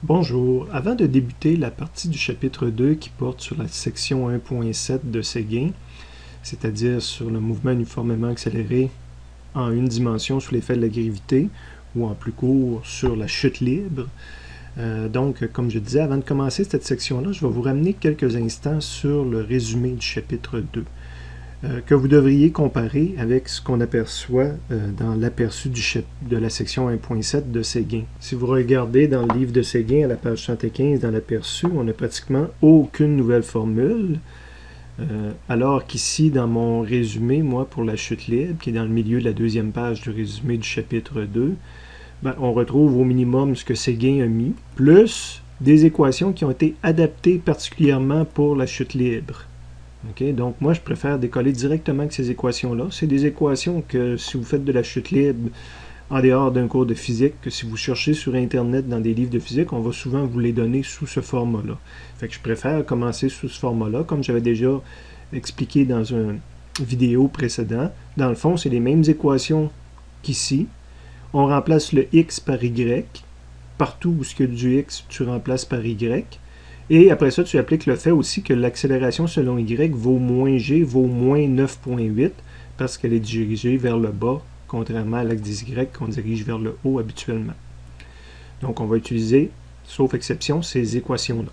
Bonjour, avant de débuter la partie du chapitre 2 qui porte sur la section 1.7 de Séguin, c'est-à-dire sur le mouvement uniformément accéléré en une dimension sous l'effet de la gravité, ou en plus court sur la chute libre. Donc, comme je disais, avant de commencer cette section-là, je vais vous ramener quelques instants sur le résumé du chapitre 2. Que vous devriez comparer avec ce qu'on aperçoit dans l'aperçu de la section 1.7 de Séguin. Si vous regardez dans le livre de Séguin à la page 115 dans l'aperçu, on n'a pratiquement aucune nouvelle formule, alors qu'ici dans mon résumé, moi pour la chute libre, qui est dans le milieu de la deuxième page du résumé du chapitre 2, on retrouve au minimum ce que Séguin a mis, plus des équations qui ont été adaptées particulièrement pour la chute libre. Okay? Donc, moi, je préfère décoller directement avec ces équations-là. C'est des équations que, si vous faites de la chute libre en dehors d'un cours de physique, que si vous cherchez sur Internet dans des livres de physique, on va souvent vous les donner sous ce format-là. Fait que je préfère commencer sous ce format-là, comme j'avais déjà expliqué dans une vidéo précédente. Dans le fond, c'est les mêmes équations qu'ici. On remplace le x par y. Partout où il y a du x, tu remplaces par y. Et après ça, tu appliques le fait aussi que l'accélération selon y vaut moins g, vaut moins 9.8, parce qu'elle est dirigée vers le bas, contrairement à l'axe des y qu'on dirige vers le haut habituellement. Donc, on va utiliser, sauf exception, ces équations-là.